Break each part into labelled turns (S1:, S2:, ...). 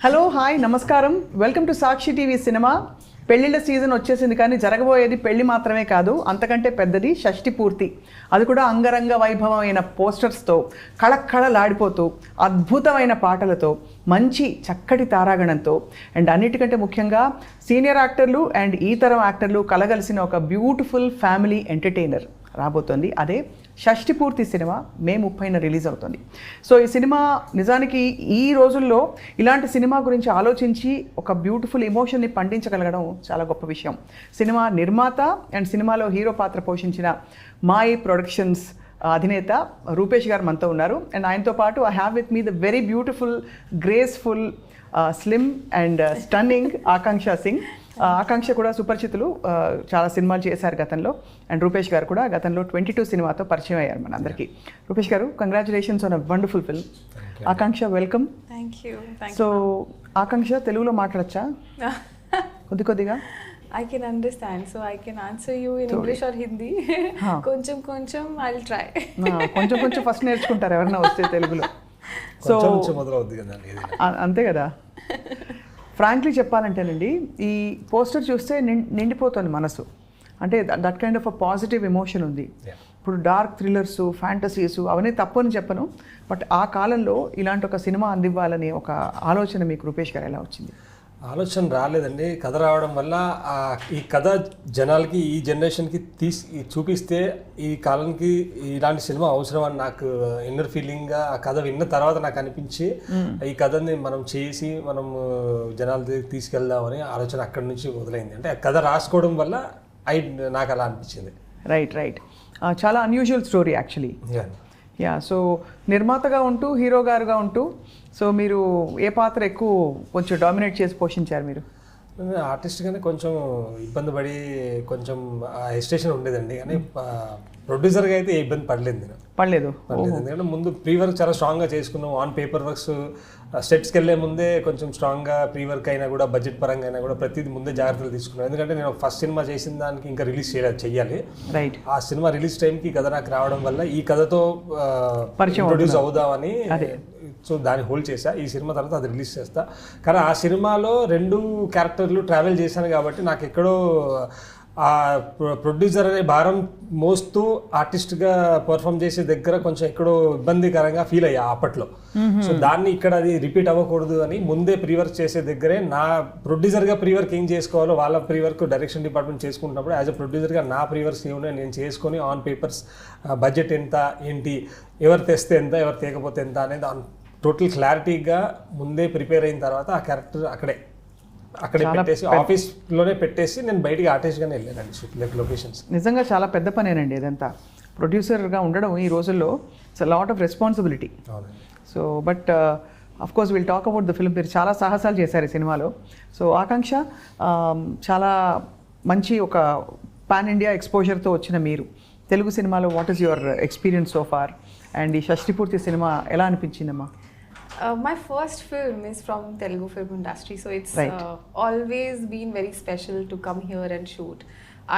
S1: Hello hi నమస్కారం, welcome to Sakshi TV cinema. పెళ్ళిళ్ళ season వచ్చేసింది, కానీ జరగబోయేది పెళ్లి మాత్రమే కాదు, అంతకంటే పెద్దది షష్ఠి పూర్తి. అది కూడా అంగరంగ వైభవమైన పోస్టర్స్తో, కళకళలాడిపోతూ, అద్భుతమైన పాటలతో, మంచి చక్కటి తారాగణంతో, అండ్ అన్నిటికంటే ముఖ్యంగా సీనియర్ యాక్టర్లు అండ్ ఈ తరం యాక్టర్లు కలగలిసిన ఒక బ్యూటిఫుల్ ఫ్యామిలీ ఎంటర్టైనర్ రాబోతోంది. అదే షష్ఠి పూర్తి సినిమా మే 30న రిలీజ్ అవుతుంది. సో ఈ సినిమా నిజానికి ఈ రోజుల్లో ఇలాంటి సినిమా గురించి ఆలోచించి ఒక బ్యూటిఫుల్ ఎమోషన్ని పండించగలగడం చాలా గొప్ప విషయం. సినిమా నిర్మాత అండ్ సినిమాలో హీరో పాత్ర పోషించిన మాయి ప్రొడక్షన్స్ అధినేత రూపేష్ గారు మనతో ఉన్నారు. అండ్ ఆయనతో పాటు I have with me the very beautiful, graceful, slim and stunning Akanksha Singh. Akanksha కూడా సుపరిచితులు, చాలా సినిమాలు చేశారు గతంలో. అండ్ రూపేష్ గారు కూడా గతంలో 22 సినిమాతో పరిచయం అయ్యారు మన అందరికీ. Rupesh garu, congratulations on a wonderful film. Akanksha, welcome.
S2: Thank you.
S1: So Akanksha, తెలుగులో మాట్లాడచ్చా? కొద్దిగా
S2: I can understand, so I can answer you in English or Hindi. కొంచెం I'll try.
S1: కొంచెం ఫస్ట్ నేర్చుకుంటారు ఎవరైనా వస్తే తెలుగులో. సో అంతే కదా. ఫ్రాంక్లీ చెప్పాలంటేనండి, ఈ పోస్టర్ చూస్తే నిండిపోతుంది మనసు. అంటే that kind of a positive emotion ఉంది. ఇప్పుడు డార్క్ థ్రిల్లర్స్, ఫ్యాంటసీస్ అవన్నీ తప్పు అని చెప్పను, బట్ ఆ కాలంలో ఇలాంటి ఒక సినిమా అందివ్వాలనే ఒక ఆలోచన మీకు రూపేష్ గారు ఎలా వచ్చింది?
S3: ఆలోచన రాలేదండి. కథ రావడం వల్ల ఈ కథ జనాలకి, ఈ జనరేషన్కి చూపిస్తే ఈ కాలానికి ఇలాంటి సినిమా అవసరం అని నాకు ఇన్నర్ ఫీలింగ్గా ఆ కథ విన్న తర్వాత నాకు అనిపించి ఈ కథని మనం చేసి మనం జనాల దగ్గరికి తీసుకెళ్దామని ఆలోచన అక్కడి నుంచి మొదలైంది. అంటే ఆ కథ రాసుకోవడం వల్ల నాకు అలా అనిపించింది.
S1: రైట్. చాలా అన్యూజువల్ స్టోరీ యాక్చువల్లీ. సో నిర్మాతగా ఉంటూ, హీరో గారుగా ఉంటూ, సో మీరు ఏ పాత్ర ఎక్కువ కొంచెం డామినేట్ చేసి పోషించారు మీరు?
S3: ఆర్టిస్ట్గానే కొంచెం ఇబ్బంది పడి కొంచెం హెసిటేషన్ ఉండేదండి, కానీ ప్రొడ్యూసర్గా అయితే ఏ ఇబ్బంది పడలేదు. ఎందుకంటే ముందు ప్రీ వర్క్ చాలా స్ట్రాంగ్గా చేసుకున్నాం. ఆన్ పేపర్ వర్క్స్ స్టెప్స్కి వెళ్ళే ముందే కొంచెం స్ట్రాంగ్గా ప్రీ వర్క్ అయినా కూడా, బడ్జెట్ పరంగా అయినా కూడా ప్రతిదీ ముందే జాగ్రత్తలు తీసుకున్నాను. ఎందుకంటే నేను ఫస్ట్ సినిమా చేసిన దానికి ఇంకా రిలీజ్ చెయ్యాలి.
S1: రైట్.
S3: ఆ సినిమా రిలీజ్ టైంకి కథ నాకు రావడం వల్ల ఈ కథతో ప్రొడ్యూస్ అవుదామని, సో దాన్ని హోల్డ్ చేశా. ఈ సినిమా తర్వాత అది రిలీజ్ చేస్తా. కానీ ఆ సినిమాలో 2 క్యారెక్టర్లు ట్రావెల్ చేశాను కాబట్టి నాకు ఎక్కడో ఆ ప్రొడ్యూసర్ అనే భారం మోస్తూ ఆర్టిస్ట్గా పర్ఫామ్ చేసే దగ్గర కొంచెం ఎక్కడో ఇబ్బందికరంగా ఫీల్ అయ్యా అప్పట్లో. సో దాన్ని ఇక్కడ అది రిపీట్ అవ్వకూడదు అని ముందే ప్రీవర్క్ చేసే దగ్గరే నా ప్రొడ్యూసర్గా ప్రీవర్క్ ఏం చేసుకోవాలో వాళ్ళ ప్రీవర్క్ డైరెక్షన్ డిపార్ట్మెంట్ చేసుకుంటున్నప్పుడు యాజ్ అ ప్రొడ్యూసర్గా నా ప్రీవర్క్స్ ఏమున్నాయో నేను చేసుకొని ఆన్ పేపర్స్ బడ్జెట్ ఎంత, ఏంటి, ఎవరు తెస్తే ఎంత, ఎవరు తేకపోతే ఎంత అనేది టోటల్ క్లారిటీగా ముందే ప్రిపేర్ అయిన తర్వాత ఆ క్యారెక్టర్ అక్కడే పెట్టేసి, ఆఫీస్లోనే పెట్టేసి నేను బయటికి ఆర్టిస్ట్గానే వెళ్ళానండి లొకేషన్స్.
S1: నిజంగా చాలా పెద్ద పనేనండి ఇదంతా. ప్రొడ్యూసర్గా ఉండడం ఈ రోజుల్లో it's a lot of responsibility. So but of course will talk about the film. మీరు చాలా సాహసాలు చేశారు ఈ సినిమాలో. సో ఆకాంక్ష, చాలా మంచి ఒక పాన్ ఇండియా ఎక్స్పోజర్తో వచ్చిన మీరు తెలుగు సినిమాలో what is your experience so far? And ఈ షష్ఠి పూర్తి సినిమా ఎలా అనిపించిందమ్మా?
S2: My first film is from Telugu film industry, so it's always been very special to come here and shoot.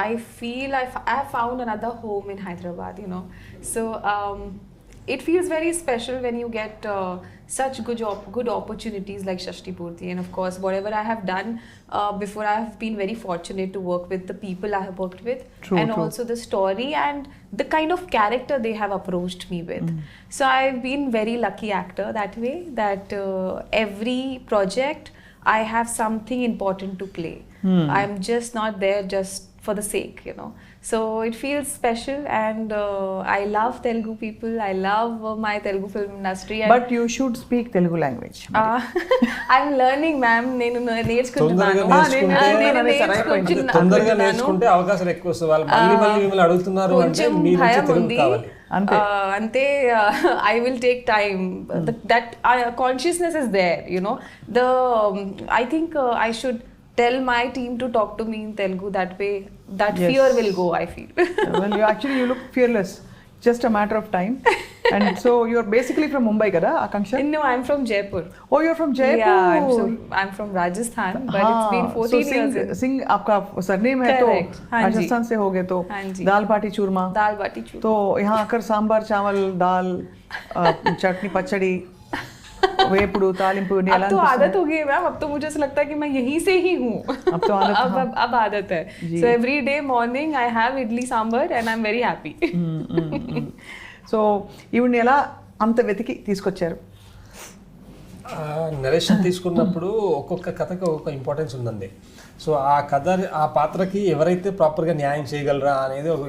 S2: I feel I have found another home in Hyderabad, you know. So it feels very special when you get such good opportunities like Shashti Purti. And of course, whatever I have done before, I have been very fortunate to work with the people I have worked with. True. Also the story and the kind of character they have approached me with. So I've been very lucky actor that way, that every project I have something important to play. I'm just not there just for the sake, you know. So it feels special, and I love Telugu people. I love my Telugu film industry.
S1: But you should speak Telugu language.
S2: I'm learning, ma'am. నేను నేర్చుకుంటున్నాను.
S3: తొందరగా నేర్చుకుంటే అవకాశాలు ఎక్కువ వస్తాయి. వాళ్ళు మళ్ళీ మిమ్మల్ని అడుగుతున్నారు అంటే మీ నుంచి తెలుగు కావాలి.
S2: అంతే. I will take time. That consciousness is there, you know. I think I should tell my team to talk to me in Telugu. That way that fear will go, I feel.
S1: Well, you look fearless. Just a matter of time. And so you're basically from Mumbai, kada, Akanksha?
S2: No, I'm from Jaipur.
S1: Oh, you're from Jaipur.
S2: Yeah, I'm from Rajasthan, but it's been 14 years.
S1: Singh आपका surname है तो राजस्थान से हो गए तो दाल बाटी चूरमा. तो यहाँ आकर सांबर, चावल, दाल, चटनी, पचड़ी, వేపుడు తాలింపు ని ఎలా
S2: अब तो आदत हो गई है मैम, अब तो मुझे ऐसा लगता है कि मैं यहीं से ही हूँ.
S1: अब तो आदत,
S2: अब आदत है. So every day morning I have idli sambar and I'm very happy.
S1: So ఈవిడ్ని ఎలా అంత వెతికి తీసుకొచ్చారు?
S3: నరేషన్ తీసుకున్నప్పుడు ఒక్కొక్క కథకి ఒక్కొక్క ఇంపార్టెన్స్ ఉందండి. సో ఆ కథ ఆ పాత్రకి ఎవరైతే ప్రాపర్గా న్యాయం చేయగలరా అనేది ఒక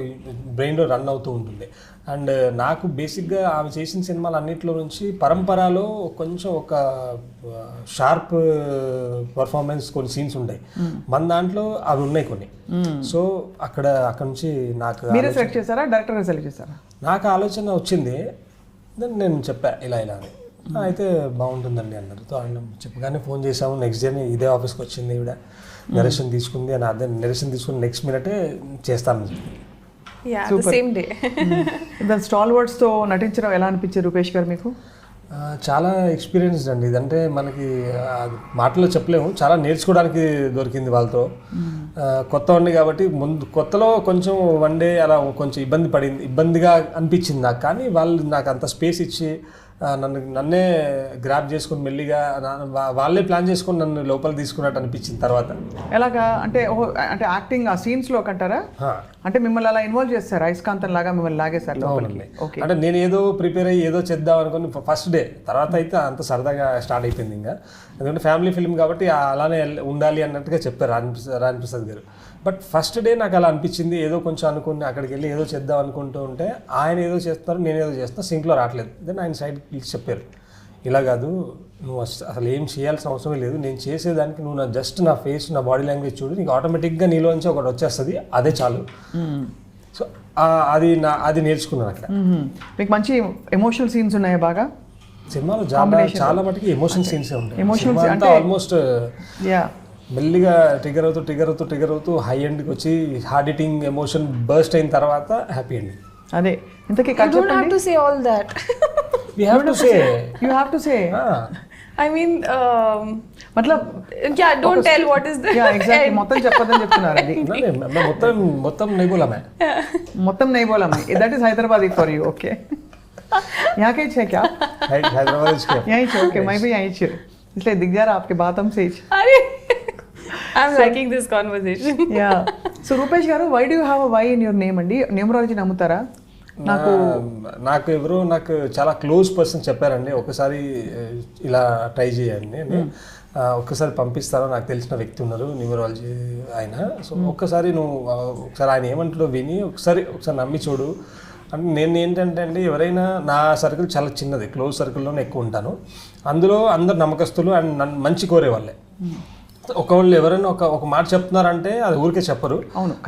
S3: బ్రెయిన్లో రన్ అవుతూ ఉంటుంది. అండ్ నాకు బేసిక్గా ఆమె చేసిన సినిమాలు అన్నింటిలో నుంచి పరంపరలో కొంచెం ఒక షార్ప్ పర్ఫార్మెన్స్ కొన్ని సీన్స్ ఉంటాయి, మన దాంట్లో అవి ఉన్నాయి కొన్ని. సో అక్కడ నుంచి నాకు
S1: మీరే సెలెక్ట్ చేశారా, డైరెక్టర్గా సెలెక్ట్ చేశారా?
S3: నాకు ఆలోచన వచ్చింది, దెన్ నేను చెప్పా ఇలా అని. అయితే బాగుంటుందండి అన్నారు. సో ఆయన చెప్పగానే ఫోన్ చేసాము, నెక్స్ట్ డే ఇదే ఆఫీస్కి వచ్చింది ఈవిడ, నరేషన్ తీసుకుంది అని. అదే నరేషన్ తీసుకుని నెక్స్ట్ మినిటే చేస్తాను.
S2: Yeah, the same day.
S1: దాని స్టాల్ వర్డ్స్తో నటించడం ఎలా అనిపించారు రూపేష్ గారు మీకు?
S3: చాలా ఎక్స్పీరియన్స్డ్ అండి. ఇదంటే మనకి మాటలో చెప్పలేము, చాలా నేర్చుకోవడానికి దొరికింది వాళ్ళతో. కొత్త ఉండి కాబట్టి ముందు కొత్తలో కొంచెం వన్ డే అలా కొంచెం ఇబ్బందిగా అనిపించింది నాకు. కానీ వాళ్ళు నాకు అంత స్పేస్ ఇచ్చి నన్నే గ్రాప్ చేసుకుని మెల్లిగా వాళ్ళే ప్లాన్ చేసుకుని నన్ను లోపల తీసుకున్నట్టు అనిపించింది తర్వాత.
S1: ఎలాగా అంటే అంటే యాక్టింగ్ ఆ సీన్స్లో కంటారా? అంటే మిమ్మల్ని అలా ఇన్వాల్వ్ చేస్తారు, అయస్కాంతం లాగా మిమ్మల్ని లాగేశారు లోపలికి?
S3: అంటే నేను ఏదో ప్రిపేర్ అయ్యి ఏదో చేద్దాం అనుకుని ఫస్ట్ డే, తర్వాత అయితే అంత సరదాగా స్టార్ట్ అయిపోయింది. ఇంకా ఎందుకంటే ఫ్యామిలీ ఫిల్మ్ కాబట్టి అలానే ఉండాలి అన్నట్టుగా చెప్పారు రామ్ ప్రసాద్ గారు. బట్ ఫస్ట్ డే నాకు అలా అనిపించింది, ఏదో కొంచెం అనుకుని అక్కడికి వెళ్ళి ఏదో చేద్దాం అనుకుంటూ ఉంటే ఆయన ఏదో చేస్తున్నారు, నేను ఏదో చేస్తున్నా, సింక్లో రావట్లేదు. దెన్ ఆయన సైడ్ పిలిచి చెప్పారు, ఇలా కాదు, నువ్వు అసలు ఏం చేయాల్సిన అవసరమే లేదు, నేను చేసేదానికి నువ్వు జస్ట్ నా ఫేస్, నా బాడీ లాంగ్వేజ్ చూడు, నీకు ఆటోమేటిక్గా నీలోంచి ఒకటి వచ్చేస్తుంది, అదే చాలు. సో అది నేర్చుకున్నాను అక్కడ.
S1: మీకు మంచి ఎమోషనల్ సీన్స్ ఉన్నాయా బాగా
S3: సినిమాలో? చాలా మటుకు ఎమోషన్ సీన్స్ ఉంటాయి. ఆల్మోస్ట్ మెల్లిగా ట్రిగర్ అవుతూ హై ఎండ్కి వచ్చి హార్డ్ హిట్టింగ్ ఎమోషన్ బర్స్ట్ అయిన తర్వాత హ్యాపీ ఎండింగ్.
S1: అదే ఇంతకీ
S2: You don't have to say all that.
S3: We have to say.
S1: You have to say.
S2: I mean,
S1: मतलब
S2: yeah, don't tell what is the
S1: yeah exactly మొత్తం చెప్పదని చెప్తున్నారు. అది
S3: మొత్తం नहीं बोला मैं.
S1: మొత్తం नहीं बोला मैं. That is Hyderabadi for you, okay? यहाँ के छे क्या?
S3: हैदराबाद इसके.
S1: यहीं छे, okay, मैं भी यहीं छे. इसलिए दिख जा रहा आपके बातम से.
S2: अरे I'm liking this conversation.
S1: Yeah. So Rupesh garu, why do you have a Y in your name andi? Numerology నమ్ముతారా?
S3: నాకు ఎవరో నాకు చాలా క్లోజ్ పర్సన్ చెప్పారండి, ఒకసారి ఇలా ట్రై చేయండి అని. ఒక్కసారి పంపిస్తారో, నాకు తెలిసిన వ్యక్తి ఉన్నారు న్యూమరాలజీ ఆయన. సో ఒక్కసారి నువ్వు ఒకసారి ఆయన ఏమంటాడో విని ఒకసారి నమ్మి చూడు అంటే. నేను ఏంటంటే అండి, ఎవరైనా నా సర్కిల్ చాలా చిన్నది, క్లోజ్ సర్కిల్లోనే ఎక్కువ ఉంటాను. అందులో అందరు నమ్మకస్తులు అండ్ నన్ను మంచి కోరేవాళ్ళే. ఒకళ్ళు ఎవరైనా ఒక మాట చెప్తున్నారంటే అది ఊరికే చెప్పరు.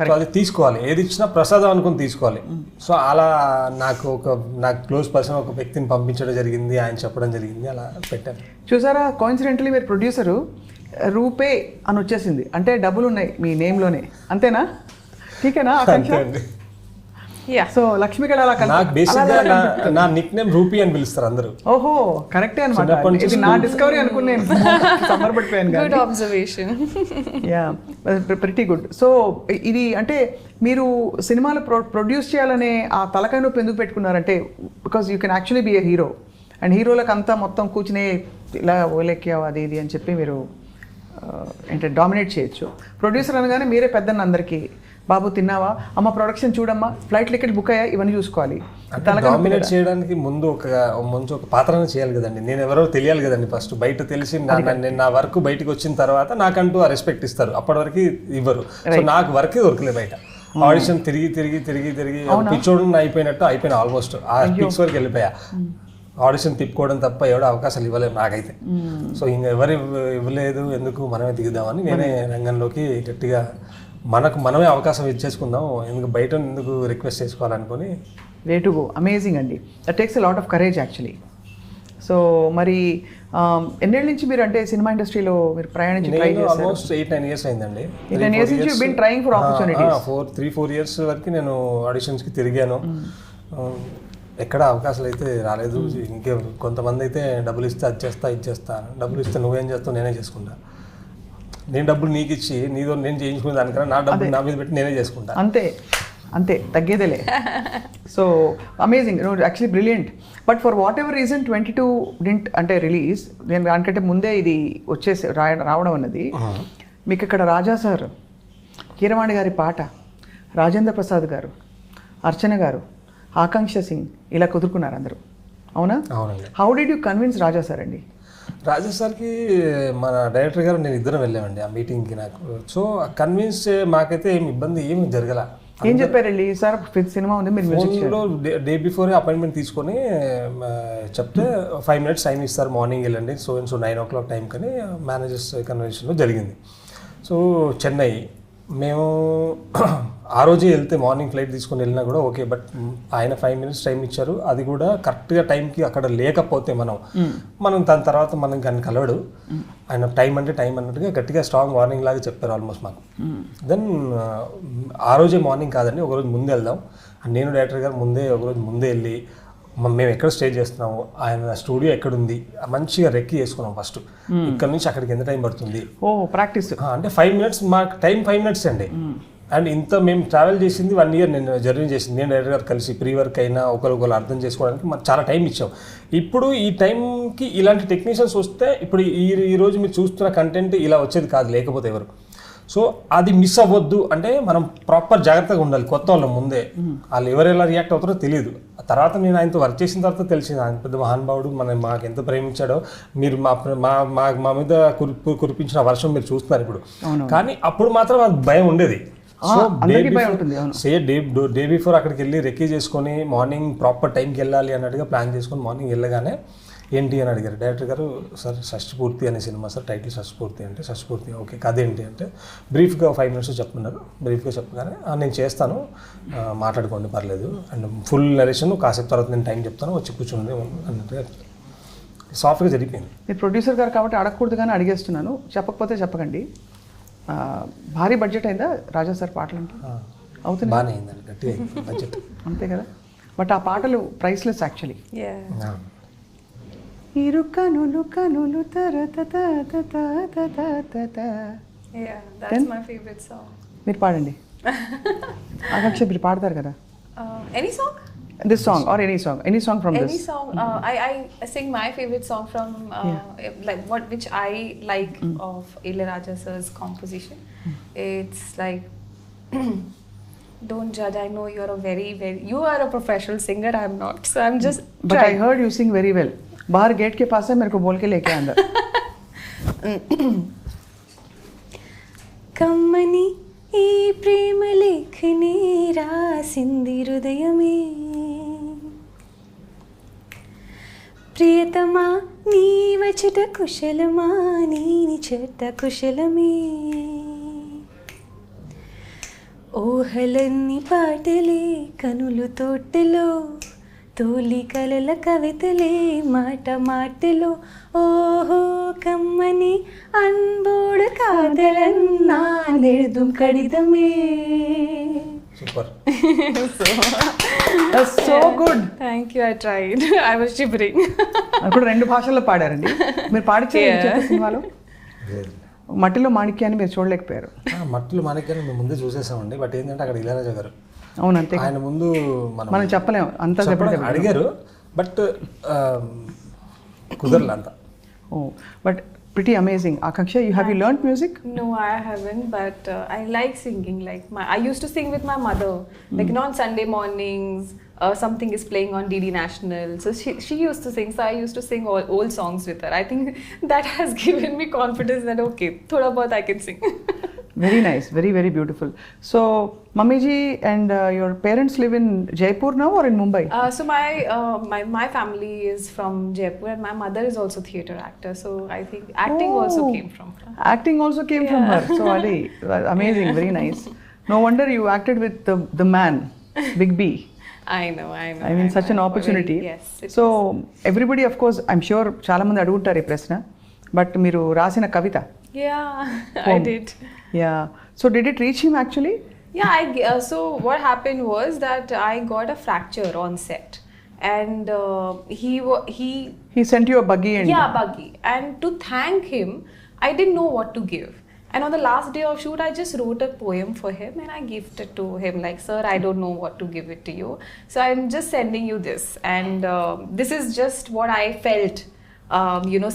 S3: సో అది తీసుకోవాలి, ఏది ఇచ్చినా ప్రసాదం అనుకుని తీసుకోవాలి. సో అలా నాకు క్లోజ్ పర్సన్ ఒక వ్యక్తిని పంపించడం జరిగింది, ఆయన చెప్పడం జరిగింది, అలా పెట్టాను.
S1: చూసారా, కోఇన్సిడెంటలీ మీరు ప్రొడ్యూసరు రూపే అని వచ్చేసింది అంటే డబ్బులు ఉన్నాయి మీ నేమ్లోనే, అంతేనా? ఠీకేనా?
S2: Yeah.
S1: సో లక్ష్మి కళ అలా
S3: నాకు బేసిక్గా నా నిక్ నేమ్ రూపీ అని పిలుస్తారు అందరూ.
S1: ఓహో, కరెక్టే అన్నమాట. ఇది నా డిస్కవరీ అనుకున్నాను, సంబరపడిపోయాను.
S2: Good observation.
S1: Yeah, pretty good. So ఇది అంటే మీరు సినిమాలు ప్రొడ్యూస్ చేయాలనే ఆ తలకాయ నొప్పి ఎందుకు పెట్టుకున్నారంటే, because you can actually be a hero and హీరోలకు అంతా మొత్తం కూర్చునే ఇలా ఓలెక్కావు అది ఇది అని చెప్పి మీరు అంటే డామినేట్ చేయొచ్చు. ప్రొడ్యూసర్ అనగానే మీరే పెద్దన్న అందరికీ, బాబు తిన్నావా, అమ్మ ప్రొడక్షన్ చూడమ్మా, ఫ్లైట్ టికెట్ బుక్ అయ్యా, ఇవన్నీ చూసుకోవాలి.
S3: డామినేట్ చేయడానికి ముందు ఒక పాత్రను చేయాలి కదండి, నేను ఎవరో తెలియాలి కదండి. ఫస్ట్ బయట తెలిసి నా వర్క్ బయటకు వచ్చిన తర్వాత నాకంటూ ఆ రెస్పెక్ట్ ఇస్తారు, అప్పటి వరకు ఇవ్వరు. సో నాకు వర్కే దొరకలేదు బయట. ఆడిషన్ తిరిగి పిచ్చోడు అయిపోయిన ఆల్మోస్ట్ ఆ పిక్స్ వరకు వెళ్ళిపోయా. ఆడిషన్ తిప్పుకోవడం తప్ప ఎవడో అవకాశాలు ఇవ్వలేదు నాకైతే. సో ఇంకా ఎవరు ఇవ్వలేదు, ఎందుకు మనమే దిగుదామని నేనే రంగంలోకి గట్టిగా మనమే అవకాశం ఇచ్చేసుకుందాం, ఎందుకు బయట ఎందుకు రిక్వెస్ట్ చేసుకోవాలనుకుని.
S1: వే టు గో, అమేజింగ్ అండి. That takes a lot of courage actually. So మరి ఎన్నేళ్ళ నుంచి మీరు అంటే సినిమా ఇండస్ట్రీలో మీరు ప్రయాణించి ట్రై చేశారు?
S3: ఆల్మోస్ట్ 8-9 ఇయర్స్ అయిందండి.
S1: 8-9 ఇయర్స్ నుంచి been trying for opportunities.
S3: 3-4 years వరకు నేను ఆడిషన్స్కి తిరిగాను. ఎక్కడ అవకాశాలు అయితే రాలేదు. ఇంకే కొంతమంది అయితే డబ్బులు ఇస్తే అది చేస్తా ఇది చేస్తా, డబ్బులు ఇస్తే నువ్వేం చేస్తావు నేనే చేసుకుంటా, నేను డబ్బులు నీకు ఇచ్చి నేను చేయించుకునే దానికన్నా నా డబ్బులు నా మీద పెట్టి నేనే చేసుకుంటా
S1: అంతే. అంతే, తగ్గేదేలే. So amazing, actually brilliant. But for what ever reason 22 didn't అంటే రిలీజ్, నేను దానికంటే ముందే ఇది వచ్చేసి రావడం అన్నది. మీకు ఇక్కడ రాజా సార్, కీరవాణి గారి పాట, రాజేంద్ర ప్రసాద్ గారు, అర్చన గారు, ఆకాంక్ష సింగ్ ఇలా కుదురుకున్నారు అందరూ, అవునా?
S3: అవునండి.
S1: How did you convince Raja sir అండి?
S3: రాజా సార్కి మన డైరెక్టర్ గారు నేను ఇద్దరం వెళ్ళామండి ఆ మీటింగ్కి. నాకు సో కన్విన్స్ మాకైతే ఏమి ఇబ్బంది ఏమి జరగల.
S1: ఏం చెప్పారండి సార్, సినిమా ఉంది మీరు
S3: ఫోన్లో డే బిఫోరే అపాయింట్మెంట్ తీసుకొని చెప్తే 5 minutes టైం ఇస్తారు, మార్నింగ్ వెళ్ళండి సో 9 o'clock టైం కానీ మేనేజర్స్ కన్వెన్షన్లో జరిగింది. సో చెన్నై మేము ఆ రోజే వెళ్తే మార్నింగ్ ఫ్లైట్ తీసుకొని వెళ్ళినా కూడా ఓకే, బట్ ఆయన 5 minutes టైం ఇచ్చారు. అది కూడా కరెక్ట్గా టైంకి అక్కడ లేకపోతే మనం దాని తర్వాత మనం కానీ కలవడు. ఆయన టైం అంటే టైం అన్నట్టుగా గట్టిగా స్ట్రాంగ్ వార్నింగ్ లాగా చెప్పారు ఆల్మోస్ట్ మాకు. దెన్ ఆ రోజే మార్నింగ్ కాదండి, ఒకరోజు ముందే వెళ్దాం. నేను డైరెక్టర్ గారు ఒకరోజు ముందే వెళ్ళి మేము ఎక్కడ స్టే చేస్తున్నాము, ఆయన స్టూడియో ఎక్కడుంది మంచిగా రెక్కి చేసుకున్నాం ఫస్ట్. ఇక్కడ నుంచి అక్కడికి ఎంత టైం పడుతుంది,
S1: ప్రాక్టీస్
S3: అంటే 5 minutes మాకు టైం 5 minutes అండి. అండ్ ఇంత మేము ట్రావెల్ చేసింది 1 year నేను జర్నీ చేసింది, నేను డైరెక్టర్ గారు కలిసి ప్రీ వర్క్ అయినా ఒకరు అర్థం చేసుకోవడానికి మాకు చాలా టైం ఇచ్చాం. ఇప్పుడు ఈ టైంకి ఇలాంటి టెక్నీషియన్స్ వస్తే ఇప్పుడు ఈ రోజు మీరు చూస్తున్న కంటెంట్ ఇలా వచ్చేది కాదు లేకపోతే ఎవరు. సో అది మిస్ అవ్వద్దు అంటే మనం ప్రాపర్ జాగ్రత్తగా ఉండాలి. కొత్త వాళ్ళం ముందే వాళ్ళు ఎవరు ఎలా రియాక్ట్ అవుతారో తెలియదు. ఆ తర్వాత నేను ఆయనతో వర్క్ చేసిన తర్వాత తెలిసింది ఆయన పెద్ద మహానుభావుడు, మాకు ఎంత ప్రేమించాడో. మీరు మా మీద కురిపించిన వర్షం మీరు చూస్తున్నారు ఇప్పుడు, కానీ అప్పుడు మాత్రం అది భయం ఉండేది. సో డే బిఫోర్ అక్కడికి వెళ్ళి రెక్కీ చేసుకొని మార్నింగ్ ప్రాపర్ టైంకి వెళ్ళాలి అన్నట్టుగా ప్లాన్ చేసుకొని మార్నింగ్ వెళ్ళగానే ఏంటి అని అడిగారు డైరెక్టర్ గారు. సార్ షష్టిపూర్తి అనే సినిమా సార్, టైటిల్ షష్టిపూర్తి అంటే షష్టిపూర్తి ఓకే, కథ ఏంటి అంటే బ్రీఫ్గా 5 minutes చెప్తున్నారు. బ్రీఫ్గా చెప్పగానే నేను చేస్తాను మాట్లాడుకోండి పర్లేదు, అండ్ ఫుల్ నరేషన్ కాసేపు తర్వాత నేను టైం చెప్తాను వచ్చి కూర్చోండి అన్నట్టుగా సాఫ్ట్గా జరిగిపోయింది.
S1: మీరు ప్రొడ్యూసర్ గారు కాబట్టి అడగకూడదు కానీ అడిగేస్తున్నాను, చెప్పకపోతే చెప్పకండి. భారీ బడ్జెట్ అయిందా రాజా సార్ పాటలు అంటే? అవుతుంది,
S3: బాగానే అయిందండి, గట్టిగా బడ్జెట్
S1: అంతే కదా. బట్ ఆ పాటలు ప్రైస్లెస్ యాక్చువల్లీ. మీరు పాడండి. ఆకాంక్ష మీరు పాడతారు కదా.
S2: Any song?
S1: This song or any song from
S2: any
S1: this.
S2: song. I sing my favorite song from like which I like of Ilayaraja sir's composition. It's like don't judge. I know you are a professional singer. I'm not, so I'm just.
S1: But I heard you sing very well. बाहर gate के पास है, मेरे को बोल के लेके अंदर.
S2: कम्मनी ఈ ప్రేమ లేఖని రాసింది హృదయమే, ప్రియతమా నీ వచట కుశలమా నీ చెట్ట కుశలమే, ఊహలన్నీ పాటలే కనులు తోటలో, తోలి కలల కవితలే మాట మాటలో, ഓഹോ കമ്മനി അൻപോട് കാതലൻ ഞാൻ എഴുതും കടിതമേ.
S3: Super.
S1: That's so good.
S2: Thank you. I tried. I was shivering.
S1: అప్పుడు 2 భాషల్లో పాడారండి మీరు. పాడితే సినిమాలో మట్టిలో మాణిక్యాన్ని మీరు చూడలేకపోయారు.
S3: మట్టిలో మాణిక్యాన్ని మేము ముందే చూసేసామండి, బట్ ఏంటంటే అక్కడ ఇళయరాజా గారు
S1: అవునంతే
S3: ఆయన ముందు
S1: మనం చెప్పలేము అంతా
S3: అడిగారు, బట్ కుదరలే అంతా.
S1: Oh, but pretty amazing. Akansha, have you learned music?
S2: No, I haven't, but I like singing. Like I used to sing with my mother. Like on Sunday mornings, something is playing on DD National. So she used to sing. So I used to sing all old songs with her. I think that has given me confidence that okay, thoda bahut I can sing.
S1: Very nice, very very beautiful. So, Mummy ji and your parents live in Jaipur now or in Mumbai?
S2: So my family is from Jaipur and my mother is also theatre actor. So I think acting also came from her.
S1: Acting also came from her. So Ali, amazing, very nice. No wonder you acted with the man, Big B.
S2: I know.
S1: I mean, such an opportunity.
S2: Yes.
S1: So everybody, of course, I'm sure చాలా మంది అడుగుతారు ఈ ప్రశ్న, but మీరు రాసిన కవిత.
S2: Yeah, I did.
S1: Yeah. So did it reach him actually?
S2: Yeah, so what happened was that I got a fracture on set, and he
S1: sent you a buggy and
S2: buggy. And to thank him, I didn't know what to give. And on the last day of shoot, I just wrote a poem for him and I gifted to him like, sir, I don't know what to give it to you. So I'm just sending you this. And this is just what I felt,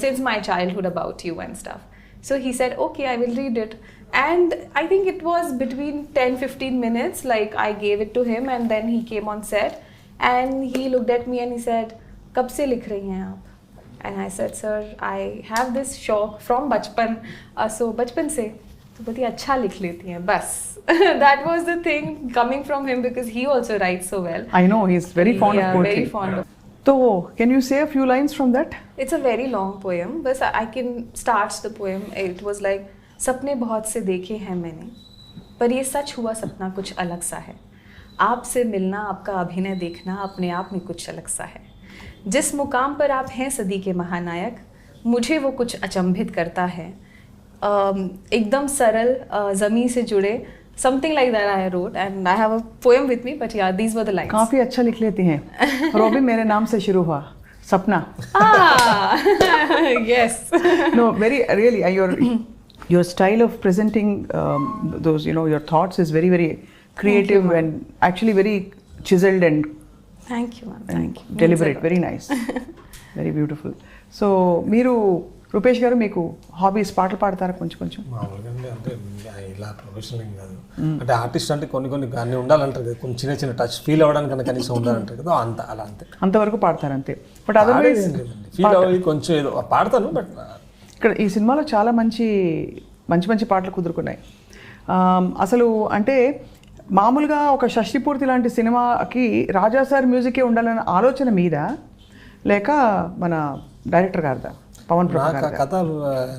S2: since my childhood about you and stuff. So he said, okay, I will read it. And I think it was between 10-15 minutes, like I gave it to him and then he came on set and he looked at me and he said, कब से लिख रही हैं आप? And I said, sir, I have this शौक from बचपन, so बचपन से तो बहुत ही अच्छा लिख लेती हैं बस. That was the thing coming from him because he also writes so well.
S1: I know he's very fond of poetry.
S2: Very fond of.
S1: So can you say a few lines from that?
S2: It's a very long poem, but I can start the poem. It was like, सपने बहुत से देखे हैं मैंने, पर ये सच हुआ सपना कुछ अलग सा है. आपसे मिलना, आपका अभिनय देखना अपने आप में कुछ अलग सा है. जिस मुकाम पर आप हैं सदी के महानायक, मुझे वो कुछ अचंभित करता है. एकदम सरल, ज़मीं से जुड़े, something like that I wrote and I have a poem with me, but yeah, these were the lines.
S1: काफ़ी अच्छा लिख लेती हैं. और वो भी मेरे नाम से शुरू हुआ, सपना.
S2: Yes.
S1: No, very really, your style of presenting those, your thoughts is very, very creative and actually very chiseled and
S2: Thank you, ma'am. Thank you.
S1: Deliberate, very nice. Very beautiful. So, మీరు రూపేష్ గారు మీకు hobbies పాటలు పాడతారా కొంచెం కొంచెం?
S3: మామూలుగా అంటే ఇలా ప్రొఫెషనల్ ఏం కాదు. అంటే ఆర్టిస్ట్ అంటే కొన్ని అన్ని ఉండాలంటారు కదా, కొంచెం చిన్న టచ్ ఫీల్ అవ్వడానికి కలిసి ఉండాలంటారు కదా, అలా అంతే.
S1: అంతవరకు పాడతారు అంతే. బట్ అదర్వైజ్
S3: ఫీల్ అవ్వి కొంచెం ఏదో పాడతాను. బట్
S1: ఇక్కడ ఈ సినిమాలో చాలా మంచి పాటలు కుదురుకున్నాయి. అసలు అంటే మామూలుగా ఒక షష్టిపూర్తి లాంటి సినిమాకి రాజా సార్ మ్యూజికే ఉండాలన్న ఆలోచన మీద లేక మన డైరెక్టర్ గారిదా, పవన్ ప్రభాకర్ గారు?
S3: కథ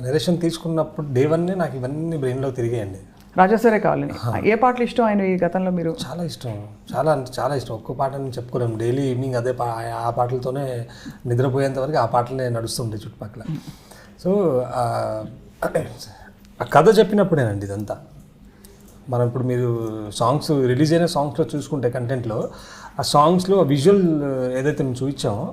S3: నెరేషన్ తీసుకున్నప్పుడు డే వన్నే నాకు ఇవన్నీ బ్రెయిన్లో తిరిగాయండి.
S1: రాజా సారే కావాలని. ఏ పాటలు ఇష్టం ఆయన ఈ గతంలో? మీరు
S3: చాలా ఇష్టం, చాలా అంటే చాలా ఇష్టం. ఒక్క పాటని చెప్పుకోలేము. డైలీ ఈవినింగ్ అదే ఆ పాటలతోనే నిద్రపోయేంత వరకు ఆ పాటలనే నడుస్తుంటాయి చుట్టుపక్కల. సో ఆ కథ చెప్పినప్పుడేనండి ఇదంతా. మనం ఇప్పుడు మీరు సాంగ్స్ రిలీజ్ అయిన సాంగ్స్లో చూసుకుంటే కంటెంట్లో ఆ సాంగ్స్లో విజువల్ ఏదైతే మేము చూపించామో,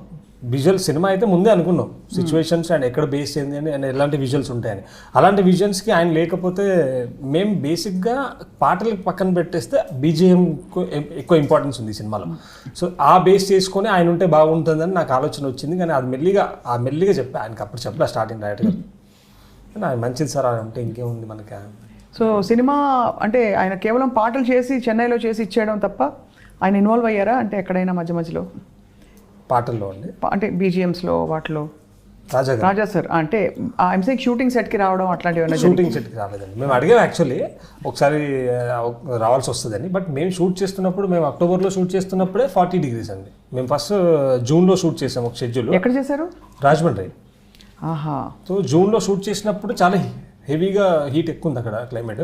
S3: విజువల్ సినిమా అయితే ముందే అనుకున్నాం సిచ్యువేషన్స్ అండ్ ఎక్కడ బేస్ అయింది అని అండ్ ఎలాంటి విజువల్స్ ఉంటాయని. అలాంటి విజువల్స్కి ఆయన లేకపోతే మేము బేసిక్గా పాటలకు పక్కన పెట్టేస్తే బీజిఎం ఎక్కువ ఇంపార్టెన్స్ ఉంది ఈ సినిమాలో. సో ఆ బేస్ చేసుకొని ఆయన ఉంటే బాగుంటుందని నాకు ఆలోచన వచ్చింది. కానీ అది మెల్లిగా చెప్పా ఆయనకి. అప్పుడు చెప్పా స్టార్టింగ్ డైరెక్ట్గా, మంచిది సార్ అంటే ఇంకేముంది మనకి.
S1: సో సినిమా అంటే ఆయన కేవలం పాటలు చేసి చెన్నైలో చేసి ఇచ్చేయడం తప్ప ఆయన ఇన్వాల్వ్ అయ్యారా అంటే ఎక్కడైనా మధ్యలో
S3: పాటల్లో అండి?
S1: అంటే బీజిఎమ్స్లో వాటిలో రాజా సార్ అంటే ఐఎమ్ సేయింగ్ షూటింగ్ సెట్కి రావడం అట్లాంటివి?
S3: షూటింగ్ సెట్కి రాలేదండి. మేము అడిగాం యాక్చువల్లీ ఒకసారి రావాల్సి వస్తుందని. బట్ మేము షూట్ చేస్తున్నప్పుడు, మేము అక్టోబర్లో షూట్ చేస్తున్నప్పుడే 40 degrees అండి. మేము ఫస్ట్ జూన్లో షూట్ చేసాం ఒక షెడ్యూల్.
S1: ఎక్కడ చేశారు?
S3: రాజమండ్రి.
S1: ఆహా.
S3: సో జూన్లో షూట్ చేసినప్పుడు చాలా హెవీగా హీట్ ఎక్కువ ఉంది అక్కడ క్లైమేట్.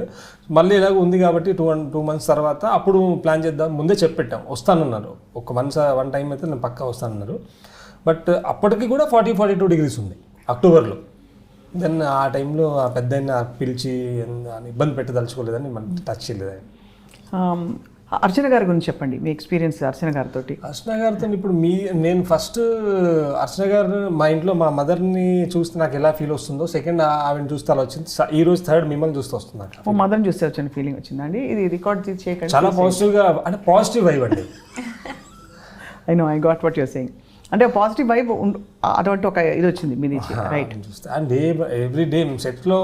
S3: మళ్ళీ ఇలాగ ఉంది కాబట్టి 2 months తర్వాత అప్పుడు ప్లాన్ చేద్దాం. ముందే చెప్పెట్టాం వస్తానన్నారు. ఒక వన్ టైం అయితే నేను పక్కా వస్తానన్నారు. బట్ అప్పటికి కూడా 40-42 degrees ఉంది అక్టోబర్లో. దెన్ ఆ టైంలో ఆ పెద్ద పిలిచి ఇబ్బంది పెట్టదలుచుకోలేదని మనం టచ్ చేయలేదు.
S1: అర్చన గారి గురించి చెప్పండి, మీ ఎక్స్పీరియన్స్ అర్చన గారితో.
S3: అర్చన గారితో ఇప్పుడు నేను ఫస్ట్ అర్చన గారు మా ఇంట్లో మా మదర్ని చూస్తే నాకు ఎలా ఫీల్ వస్తుందో, సెకండ్ ఆవిడని చూస్తే అలా వచ్చింది. ఈ రోజు థర్డ్ మిమ్మల్ని చూస్తే వస్తుంది నాకు.
S1: మదర్ని చూస్తే వచ్చిన ఫీలింగ్ వచ్చిందండి. ఇది రికార్డ్ చేయకండి.
S3: చాలా పాజిటివ్గా, అంటే పాజిటివ్ వైబ్ అండి.
S1: I know, I got what your saying. అంటే పాజిటివ్ వైబ్ అటువంటి ఒక ఇది వచ్చింది మీ నుంచి, రైట్?
S3: అండ్ ఎవ్రీ డే సెట్లో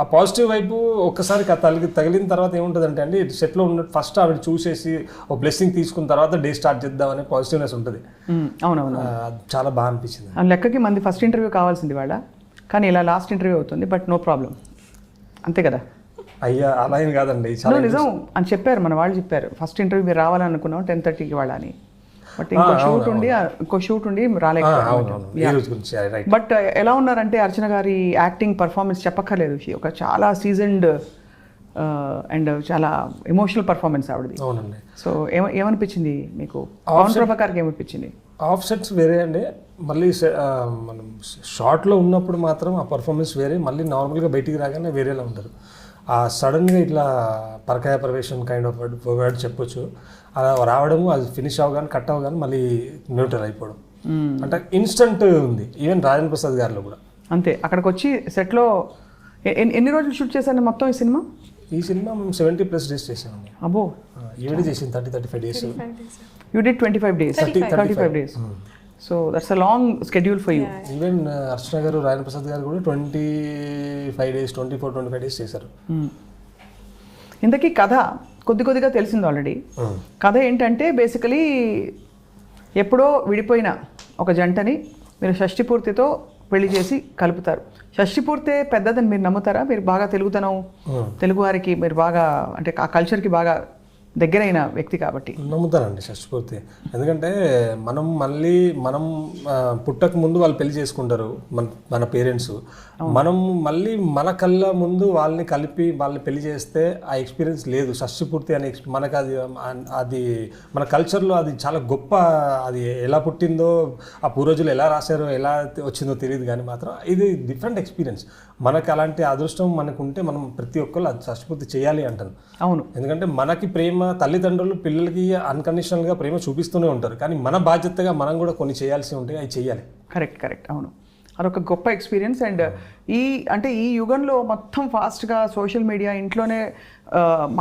S3: ఆ పాజిటివ్ వైపు ఒక్కసారి తగిలిన తర్వాత ఏముంటుందంటే అండి, సెట్లో ఉన్న ఫస్ట్ ఆవిడ చూసేసి ఒక బ్లెస్సింగ్ తీసుకున్న తర్వాత డే స్టార్ట్ చేద్దామనే పాజిటివ్నెస్ ఉంటుంది.
S1: అవునవును,
S3: చాలా బాగా అనిపించింది.
S1: లెక్కకి మంది ఫస్ట్ ఇంటర్వ్యూ కావాల్సింది వాళ్ళ, కానీ ఇలా లాస్ట్ ఇంటర్వ్యూ అవుతుంది. బట్ నో ప్రాబ్లం, అంతే కదా?
S3: అయ్యా అలా ఏం కాదండి,
S1: నిజం అని చెప్పారు మన వాళ్ళు. చెప్పారు ఫస్ట్ ఇంటర్వ్యూ మీరు రావాలనుకున్నాం 10:30కి వాళ్ళ అని. బట్ ఇంకో షూట్ ఉండి రాలేకపోయారు. బట్ ఎలా ఉన్నారంటే అర్చన గారి యాక్టింగ్ పర్ఫార్మెన్స్ చెప్పక్కర్లేదు. ఒక చాలా సీజన్డ్ అండ్ చాలా ఎమోషనల్ పర్ఫార్మెన్స్ ఆవిడది.
S3: అవునండి.
S1: సో ఏమనిపించింది మీకు? పవన్ ప్రభాకర్కి ఏమనిపించింది?
S3: ఆఫ్ సెట్స్ వేరే అండి. మళ్ళీ మనం షార్ట్లో ఉన్నప్పుడు మాత్రం ఆ పర్ఫార్మెన్స్ వేరే, మళ్ళీ నార్మల్గా బయటికి రాగానే వేరేలా ఉంటారు. ఆ సడన్గా ఇట్లా పరకాయ ప్రవేశం కైండ్ ఆఫ్ వర్డ్ చెప్పొచ్చు. అలా రావడము, అది ఫినిష్ అవగానే కట్ అవగానే మళ్ళీ న్యూట్రల్ అయిపోవడం, అంటే ఇన్స్టంట్ ఉంది. ఈవెన్ రాజేంద్ర ప్రసాద్ గారిలో కూడా
S1: అంతే. అక్కడికి వచ్చి సెట్లో ఎన్ని రోజులు షూట్ చేశాను మొత్తం ఈ సినిమా?
S3: ఈ సినిమా మేము 70+ డేస్ చేసామండి.
S1: అబ్బో,
S3: ఈవిడ చేసింది 35 days.
S1: You did 25 days. 35 days. So that's a long schedule for you.
S3: Even Archana garu, Rayana Prasad గారు కూడా 25 days, 24-25 days చేశారు.
S1: ఇంతకీ కథ కొద్దిగా తెలిసింది ఆల్రెడీ. కథ ఏంటంటే బేసికలీ ఎప్పుడో విడిపోయిన ఒక జంటని మీరు షష్ఠి పూర్తితో పెళ్లి చేసి కలుపుతారు. షష్ఠి పూర్తే పెద్దదని మీరు నమ్ముతారా? మీరు బాగా తెలుగు వారికి మీరు బాగా అంటే ఆ కల్చర్కి బాగా దగ్గరైన వ్యక్తి కాబట్టి.
S3: నమ్ముతానండి షష్ఠపూర్తి. ఎందుకంటే మనం పుట్టక ముందు వాళ్ళు పెళ్లి చేసుకుంటారు మన పేరెంట్స్. మనం మళ్ళీ మన కళ్ళ ముందు వాళ్ళని కలిపి వాళ్ళని పెళ్లి చేస్తే ఆ ఎక్స్పీరియన్స్ లేదు. షష్ఠపూర్తి అనే మనకు అది మన కల్చర్లో అది చాలా గొప్ప. అది ఎలా పుట్టిందో, ఆ పూర్వజులు ఎలా రాశారో, ఎలా వచ్చిందో తెలియదు, కానీ మాత్రం ఇది డిఫరెంట్ ఎక్స్పీరియన్స్. మనకు అలాంటి అదృష్టం మనకు ఉంటే మనం ప్రతి ఒక్కళ్ళు అది షష్ఠపూర్తి చేయాలి అంటాను.
S1: అవును,
S3: ఎందుకంటే మనకి ప్రేమ, తల్లిదండ్రులు పిల్లలకి అన్కండిషనల్గా ప్రేమ చూపిస్తూనే ఉంటారు, కానీ మన బాధ్యతగా మనం కూడా కొన్ని చేయాల్సి ఉంటాయి, అవి చేయాలి.
S1: కరెక్ట్. అవును, అదొక గొప్ప ఎక్స్పీరియన్స్. అండ్ ఈ యుగంలో మొత్తం ఫాస్ట్గా సోషల్ మీడియా, ఇంట్లోనే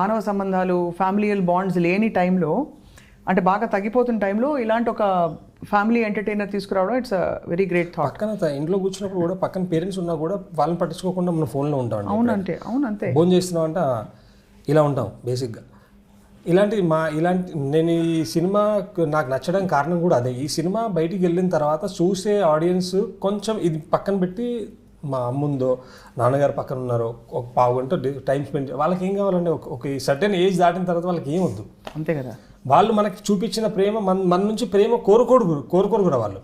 S1: మానవ సంబంధాలు, ఫ్యామిలీయల్ బాండ్స్ లేని టైంలో, అంటే బాగా తగ్గిపోతున్న టైంలో ఇలాంటి ఒక ఫ్యామిలీ ఎంటర్టైనర్ తీసుకురావడం it's a very great thought.
S3: పక్కన ఇంట్లో కూర్చున్నప్పుడు కూడా పక్కన పేరెంట్స్ ఉన్నా కూడా వాళ్ళని పట్టించుకోకుండా మనం ఫోన్లో ఉంటాం.
S1: అవునంతే
S3: ఫోన్ చేస్తున్నాం అంటే ఇలా ఉంటాం బేసిక్గా. నేను ఈ సినిమా నాకు నచ్చడం కారణం కూడా అదే. ఈ సినిమా బయటికి వెళ్ళిన తర్వాత చూసే ఆడియన్స్ కొంచెం ఇది పక్కన పెట్టి, మా అమ్ముందో నాన్నగారు పక్కన ఉన్నారో ఒక పావు గంట టైం స్పెండ్, వాళ్ళకి ఏం కావాలంటే ఒక సర్టెన్ ఏజ్ దాటిన తర్వాత వాళ్ళకి ఏం వద్దు.
S1: అంతే కదా,
S3: వాళ్ళు మనకి చూపించిన ప్రేమ మన నుంచి ప్రేమ కోరుకోరు కూడా వాళ్ళు.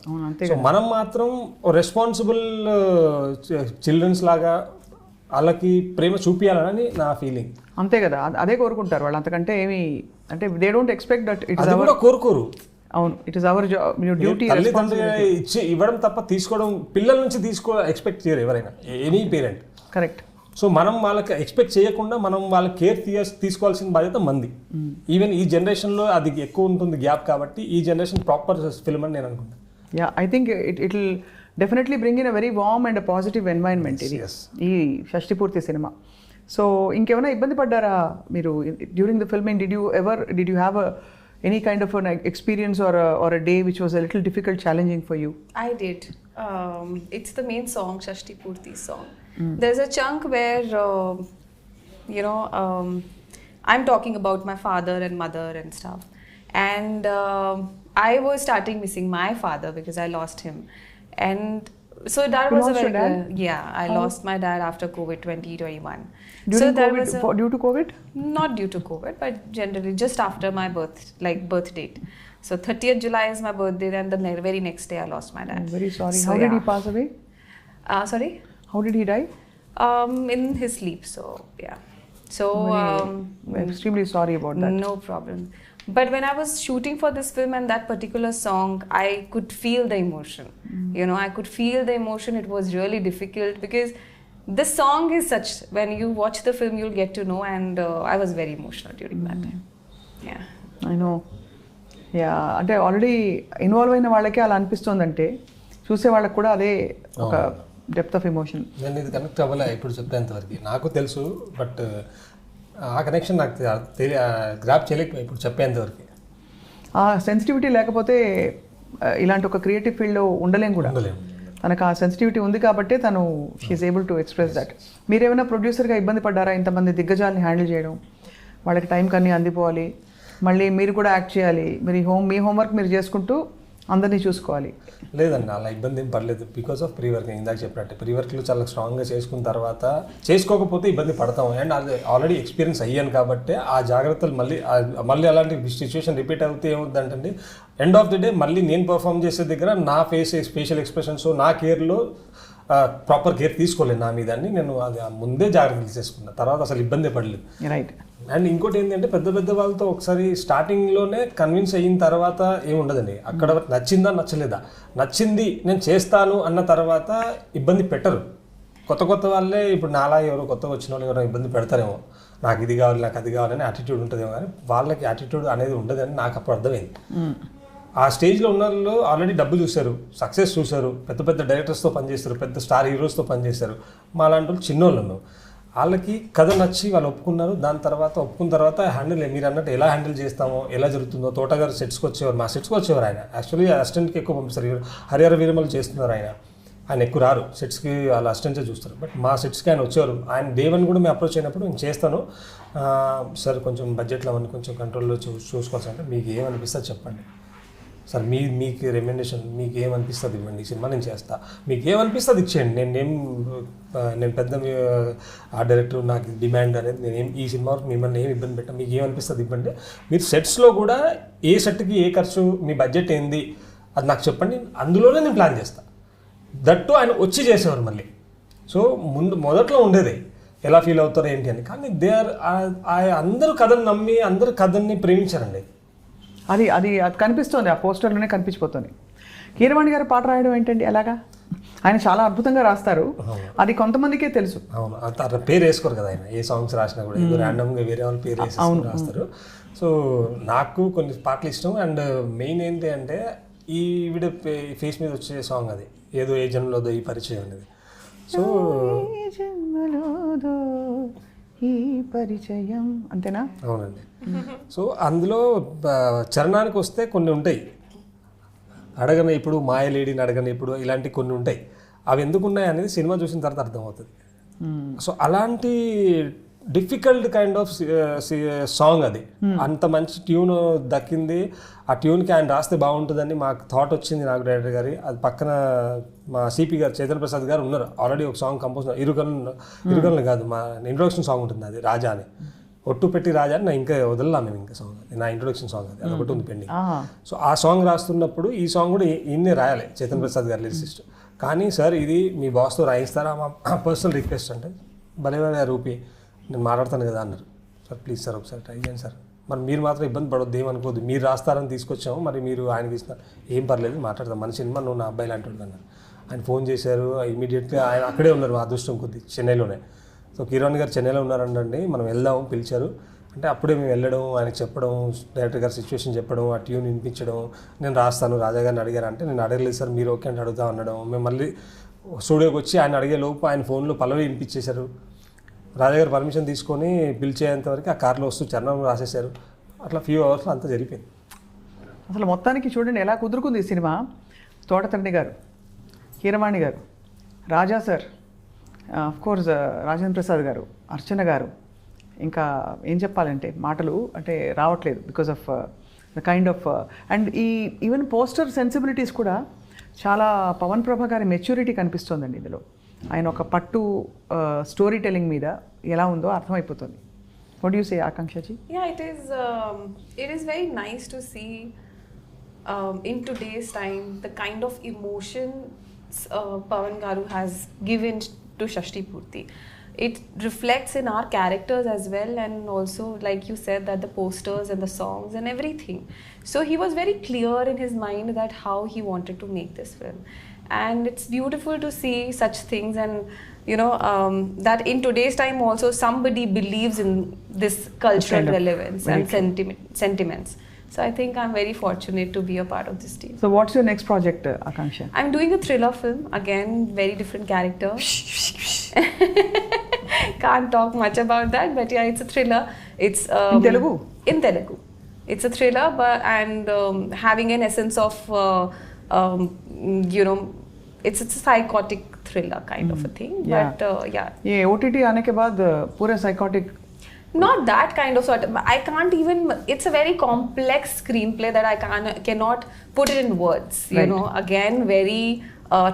S3: సో మనం మాత్రం రెస్పాన్సిబుల్ చిల్డ్రన్స్ లాగా వాళ్ళకి ప్రేమ చూపించాలని నా ఫీలింగ్.
S1: అంతే కదా, అదే కోరుకుంటారు వాళ్ళు. అంతకంటే ఏమి అంటే they don't expect that it
S3: is కూడా కోరుకోరు.
S1: అవును, it is our job, duty.
S3: ఇవ్వడం తప్ప తీసుకోవడం, పిల్లల నుంచి ఎక్స్పెక్ట్ చేయరు ఎవరైనా, ఎనీ పేరెంట్.
S1: కరెక్ట్.
S3: సో మనం వాళ్ళకి ఎక్స్పెక్ట్ చేయకుండా మనం వాళ్ళ కేర్ తీసుకోవాల్సిన బాధ్యత మంది. ఈవెన్ ఈ జనరేషన్లో అది ఎక్కువ ఉంటుంది గ్యాప్, కాబట్టి ఈ జనరేషన్ ప్రాపర్ ఫిల్మ్ అని నేను అనుకుంటాను.
S1: Yeah, I think it will definitely bring in a very warm and positive environment ఇది, ఈ షష్ఠి పూర్తి సినిమా. సో ఇంకేమైనా ఇబ్బంది పడ్డారా మీరు during the filming? Did you have any kind of an experience or a day which was a little difficult, challenging for you?
S2: I did. It's the main song, Shashti Purti song. There's a chunk where, I'm talking about my father and mother and stuff. And I was starting missing my father because I lost him. And so that was a very... Yeah, I lost my dad after COVID 2021.
S1: Due to COVID?
S2: Not due to COVID, but generally just after my birth date. So 30th July is my birthday, and the very next day I lost my dad.
S1: I'm very sorry. So, how did he pass away?
S2: Sorry?
S1: How did he die?
S2: In his sleep. So yeah. So
S1: I'm extremely sorry about that.
S2: No problem. But when I was shooting for this film and that particular song, I could feel the emotion. I could feel the emotion. It was really difficult because this song is such, when you watch the film you'll get to know, and I was very emotional during that time. Yeah.
S1: I know. Yeah, అంటే already involve అయిన వాళ్ళకే అలా అనిపిస్తుందంటే చూసే వాళ్ళకి కూడా అదే ఒక డెప్త్ ఆఫ్ ఎమోషన్.
S3: నేను ఇది కనెక్ట్ అవ్వలే ఇప్పుడు చెప్పేంతవరకు. నాకు తెలుసు, బట్ ఆ కనెక్షన్ నాకు గ్రాప్ చేయలేకపోయి ఇప్పుడు చెప్పేంతవరకు.
S1: ఆ సెన్సిటివిటీ లేకపోతే ఇలాంటి ఒక క్రియేటివ్ ఫీల్డ్లో ఉండలేం కూడా. తనకు ఆ సెన్సిటివిటీ ఉంది కాబట్టి తను she's able to express that. మీరేమైనా ప్రొడ్యూసర్గా ఇబ్బంది పడ్డారా? ఇంతమంది దిగ్గజాలని హ్యాండిల్ చేయడం, వాళ్ళకి టైంకి అన్నీ అందిపోవాలి, మళ్ళీ మీరు కూడా యాక్ట్ చేయాలి, మీ హోంవర్క్ మీరు చేసుకుంటూ అందరినీ చూసుకోవాలి.
S3: లేదండి, అలా ఇబ్బంది ఏం పడలేదు. Because of pre work. ఇందాక చెప్పినట్టు ప్రీ వర్క్లు చాలా స్ట్రాంగ్గా చేసుకున్న తర్వాత చేసుకోకపోతే ఇబ్బంది పడతాం. అండ్ అది ఆల్రెడీ ఎక్స్పీరియన్స్ అయ్యాను కాబట్టి ఆ జాగ్రత్తలు మళ్ళీ అలాంటి సిచ్యువేషన్ రిపీట్ అవుతే ఏమవుతుందంటే ఎండ్ ఆఫ్ ది డే మళ్ళీ నేను పర్ఫామ్ చేసే దగ్గర నా ఫేషియల్ ఎక్స్ప్రెషన్స్, నా కేర్లో ప్రాపర్ కేర్ తీసుకోలేదు నా మీద అని నేను అది ముందే జాగ్రత్తలు తీసుకున్నా. తర్వాత అసలు ఇబ్బంది పడలేదు.
S1: రైట్.
S3: అండ్ ఇంకోటి ఏంటంటే పెద్ద వాళ్ళతో ఒకసారి స్టార్టింగ్లోనే కన్విన్స్ అయిన తర్వాత ఏముండదండి. అక్కడ నచ్చిందా నచ్చలేదా, నచ్చింది నేను చేస్తాను అన్న తర్వాత ఇబ్బంది పెట్టరు. కొత్త వాళ్ళే ఇప్పుడు నాలా ఎవరో కొత్తగా వచ్చిన వాళ్ళు ఎవరో ఇబ్బంది పెడతారేమో, నాకు ఇది కావాలి నాకు అది కావాలని యాటిట్యూడ్ ఉంటుందేమో, కానీ వాళ్ళకి యాటిట్యూడ్ అనేది ఉండదని నాకు అప్పుడు అర్థమైంది. ఆ స్టేజ్లో ఉన్న వాళ్ళు ఆల్రెడీ డబ్బు చూశారు, సక్సెస్ చూశారు, పెద్ద పెద్ద డైరెక్టర్స్తో పనిచేస్తారు, పెద్ద స్టార్ హీరోస్తో పనిచేస్తారు. మా లాంటి వాళ్ళు చిన్నోళ్ళను వాళ్ళకి కథ నచ్చి వాళ్ళు ఒప్పుకున్నారు. దాని తర్వాత ఒప్పుకున్న తర్వాత మీరు అన్నట్టు ఎలా హ్యాండిల్ చేస్తామో, ఎలా జరుగుతుందో. తోటగారు సెట్స్కి వచ్చేవారు, మా సెట్స్కి వచ్చేవారు. ఆయన యాక్చువల్లీ అసిస్టెంట్కి ఎక్కువ పంపిస్తారు. హరిహర వీరమలు చేస్తున్నారు ఆయన ఎక్కువ రారు సెట్స్కి, వాళ్ళ అసిస్టెంట్సే చూస్తారు. బట్ మా సెట్స్కి ఆయన వచ్చేవారు. ఆయన దేవన్ కూడా మేము అప్రోచ్ అయినప్పుడు నేను చేస్తాను సార్, కొంచెం బడ్జెట్లో అవన్నీ కొంచెం కంట్రోల్లో చూసుకోవాల్సి అంటే మీకు ఏమనిపిస్తుంది చెప్పండి సార్, మీకు రెమ్యునరేషన్ మీకు ఏమనిపిస్తుంది ఇవ్వండి, ఈ సినిమా నేను చేస్తా, మీకు ఏమనిపిస్తుంది ఇచ్చేయండి. నేను పెద్ద ఆ డైరెక్టర్ నాకు డిమాండ్ అనేది నేను ఈ సినిమా మిమ్మల్ని ఏమి ఇబ్బంది పెట్టాను, మీకు ఏమనిపిస్తుంది ఇవ్వండి. మీరు సెట్స్లో కూడా ఏ సెట్కి ఏ ఖర్చు, మీ బడ్జెట్ ఏంది అది నాకు చెప్పండి, అందులోనే నేను ప్లాన్ చేస్తాను. దట్టు ఆయన వచ్చి చేసేవారు మళ్ళీ. సో మొదట్లో ఉండేది ఎలా ఫీల్ అవుతారో ఏంటి అని. కానీ అందరూ కథను నమ్మి అందరూ కథని ప్రేమించారండి.
S1: అది అది అది కనిపిస్తుంది, ఆ పోస్టర్లోనే కనిపించిపోతుంది. కీరవాణి గారు పాట రాయడం ఏంటండి ఎలాగా? ఆయన చాలా అద్భుతంగా రాస్తారు, అది కొంతమందికే తెలుసు.
S3: అవును, అట్లా పేరు వేసుకోరు కదా ఆయన, ఏ సాంగ్స్ రాసినా కూడా ఏదో ర్యాండమ్గా వేరే వాళ్ళు పేరు వేసి రాస్తారు. సో నాకు కొన్ని పాటలు ఇష్టం. అండ్ మెయిన్ ఏంటి అంటే ఈవిడ ఫేస్ మీద వచ్చే సాంగ్ అది ఏదో ఏ జన్మలోదో ఈ పరిచయం అనేది. సో
S1: ఈ పరిచయం అంతేనా?
S3: అవునండి. సో అందులో చరణానికి వస్తే కొన్ని ఉంటాయి, అడగన ఇప్పుడు మాయలేడిని అడగన ఇప్పుడు ఇలాంటి కొన్ని ఉంటాయి. అవి ఎందుకు ఉన్నాయి అనేది సినిమా చూసిన తర్వాత అర్థమవుతుంది. సో అలాంటి డిఫికల్ట్ కైండ్ ఆఫ్ సాంగ్ అది. అంత మంచి ట్యూన్ దక్కింది. ఆ ట్యూన్కి ఆయన రాస్తే బాగుంటుందని మాకు థాట్ వచ్చింది, నాకు డైరెక్టర్ గారి. అది పక్కన మా సిపి గారు చైతన్య ప్రసాద్ గారు ఉన్నారు, ఆల్రెడీ ఒక సాంగ్ కంపోజ్. ఇరుగలను కాదు, మా ఇంట్రొడక్షన్ సాంగ్ ఉంటుంది అది, రాజా అని. ఒట్టు పెట్టి రాజా అని నా ఇంకా వదలలా మేము ఇంకా సాంగ్, నా ఇంట్రొడక్షన్ సాంగ్ అది ఒకటి ఉంది పెండింగ్. సో ఆ సాంగ్ రాస్తున్నప్పుడు ఈ సాంగ్ కూడా ఈయన్నే రాయాలి, చైతన్య ప్రసాద్ గారు లిరిసిస్ట్. కానీ సార్ ఇది మీ బాస్తో రాయిస్తారా, మా పర్సనల్ రిక్వెస్ట్ అంటే భలే రూపీ నేను మాట్లాడతాను కదా అన్నారు. సార్ ప్లీజ్ సార్ ఒకసారి ట్రై చేయండి సార్, మరి మీరు మాత్రం ఇబ్బంది పడొద్దు, ఏమనుకోవద్దు, మీరు రాస్తారని తీసుకొచ్చాము, మరి మీరు ఆయన తీస్తున్నారు, ఏం పర్లేదు మాట్లాడతాం, మన సినిమా నువ్వు నా అబ్బాయి లాంటి అన్నారు. ఆయన ఫోన్ చేశారు, ఇమీడియట్గా ఆయన అక్కడే ఉన్నారు, అదృష్టం కొద్ది చెన్నైలోనే. సో కీరవాణి గారు చెన్నైలో ఉన్నారండి, మనం వెళ్దాం పిలిచారు అంటే అప్పుడే మేము వెళ్ళడం, ఆయనకు చెప్పడం, డైరెక్టర్ గారు సిచ్యువేషన్ చెప్పడం, ఆ ట్యూన్ వినిపించడం, నేను రాస్తాను రాజా గారిని అడిగారు అంటే నేను అడగలేదు సార్ మీరు ఓకే అంటే అడుగుతా అనడం. మేము మళ్ళీ స్టూడియోకి వచ్చి ఆయన అడిగే లోపు ఆయన ఫోన్లో పల్లవి వినిపించేశారు. రాజా గారు పర్మిషన్ తీసుకొని పిలిచేంత వరకు ఆ కార్లో వస్తూ చరణం రాసేశారు. అట్లా ఫ్యూ అవర్స్లో అంతా జరిగిపోయింది.
S1: అసలు మొత్తానికి చూడండి ఎలా కుదురుకుంది ఈ సినిమా. తోటతండ్రి గారు, కీరవాణి గారు, రాజా సార్, కోర్స్ రాజేంద్ర ప్రసాద్ గారు, అర్చన గారు, ఇంకా ఏం చెప్పాలంటే మాటలు అంటే రావట్లేదు because of the kind of and even poster sensibilities కూడా చాలా పవన్ ప్రభా గారి మెచ్యూరిటీ కనిపిస్తుందండి ఇందులో. ఆయన ఒక పట్టు స్టోరీ టెల్లింగ్ మీద ఎలా ఉందో అర్థమైపోతుంది. What do you say ఆకాంక్షజీ?
S2: Yeah, it is very nice to see in today's time the kind of emotions Pawan Garu has given to Shashti Purti. It reflects in our characters as well, and also like you said that the posters and the songs and everything. So he was very clear in his mind that how he wanted to make this film, and it's beautiful to see such things. And you know that in today's time also somebody believes in this cultural kind of relevance and sentiments. So I think I'm very fortunate to be a part of this team.
S1: So what's your next project, Akanksha?
S2: I'm doing a thriller film, again very different character. Can't talk much about that, but yeah, it's a thriller. It's
S1: in Telugu.
S2: In Telugu, it's a thriller, but having an essence of you know, it's a psychotic thriller kind of a thing.
S1: Yeah.
S2: But yeah.
S1: ये OTT आने के बाद पूरे psychotic.
S2: Not that kind of sort of. I can't even. It's a very complex screenplay that I cannot put it in words. You
S1: Right.
S2: know, again, very